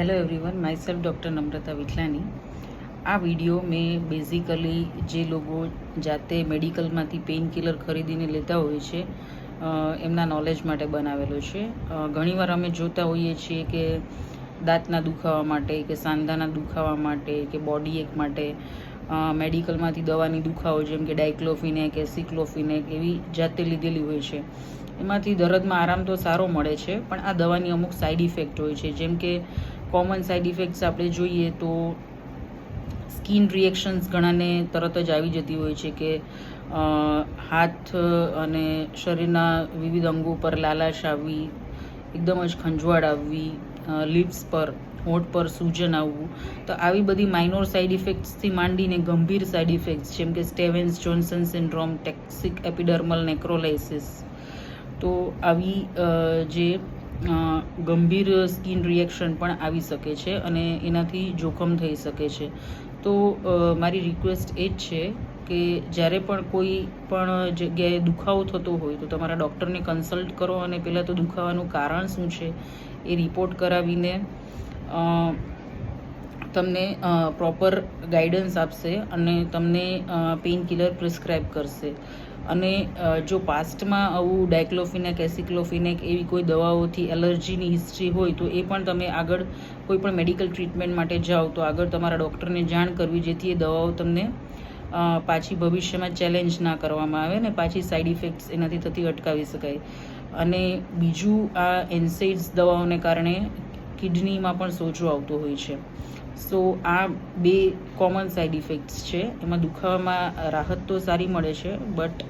Hello everyone, my doctor નમ્રતા વિઠલાની. આ video મેં basically જે લોકો જાતે મેડિકલમાંથી પેઇન કિલર ખરીદીને લેતા હોય છે એમના નોલેજ માટે બનાવેલો છે. ઘણીવાર અમે જોતા હોઈએ છીએ કે દાંતના દુખાવા માટે કે સાંધાના દુખાવા માટે કે બોડી એક માટે મેડિકલમાંથી દવાની દુખાવો જેમ કે ડાયક્લોફિનેક, એસિક્લોફિનેક એવી જાતે લીધેલી હોય છે. એમાંથી દર્દમાં આરામ તો સારો મળે છે, પણ આ દવાની અમુક સાઈડ ઇફેક્ટ હોય છે. જેમ કે કોમન સાઈડ ઇફેક્ટ્સ આપણે જોઈએ તો સ્કિન રિએક્શન્સ ઘણાને તરત જ આવી જતી હોય છે કે હાથ અને શરીરના વિવિધ અંગો પર લાલાશ આવવી, એકદમ જ ખંજવાળ આવવી, લિપ્સ પર હોઠ પર સૂજન આવવું. તો આવી બધી માઇનોર સાઈડ ઇફેક્ટ્સથી માંડીને ગંભીર સાઈડ ઇફેક્ટ્સ જેમ કે સ્ટેવેન્સ જોન્સન સિન્ડ્રોમ, ટેક્સિક એપિડર્મલ નેક્રોલાઇસિસ, તો આવી જે ગંભીર સ્કિન રિએક્શન પણ આવી શકે છે અને એનાથી જોખમ થઈ શકે છે. તો મારી રિક્વેસ્ટ એ જ છે કે જ્યારે પણ કોઈ પણ જગ્યાએ દુખાવો થતો હોય તો તમારા ડૉક્ટરને કન્સલ્ટ કરો અને પહેલાં તો દુખાવાનું કારણ શું છે એ રિપોર્ટ કરાવીને તમને પ્રોપર ગાઈડન્સ આપશે અને તમને પેઇન કિલર પ્રિસ્ક્રાઇબ કરશે. અને જો પાસ્ટમાં આવું ડાયક્લોફિનેક, એસિક્લોફિનેક એવી કોઈ દવાઓથી એલર્જીની હિસ્ટ્રી હોય તો એ પણ તમે આગળ કોઈ પણ મેડિકલ ટ્રીટમેન્ટ માટે જાઓ તો આગળ તમારા ડૉક્ટરને જાણ કરવી, જેથી એ દવાઓ તમને પાછી ભવિષ્યમાં ચેલેન્જ ના કરવામાં આવે ને પાછી સાઈડ ઇફેક્ટ્સ એનાથી થતી અટકાવી શકાય. અને બીજું, આ એન્સાઇડ્સ દવાઓને કારણે કિડનીમાં પણ સોજો આવતો હોય છે. સો આ બે કોમન સાઈડ ઇફેક્ટ્સ છે. એમાં દુખાવામાં રાહત તો સારી મળે છે, બટ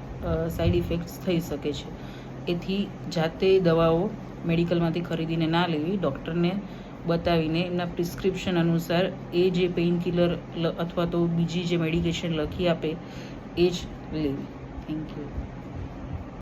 સાઈડ ઇફેક્ટ્સ થઈ શકે છે. એથી જાતે દવાઓ મેડિકલમાંથી ખરીદીને ના લેવી, ડૉક્ટરને બતાવીને એમના પ્રિસ્ક્રિપ્શન અનુસાર એ જે પેઇન કિલર અથવા તો બીજી જે મેડિકેશન લખી આપે એ જ લેવી. Thank you.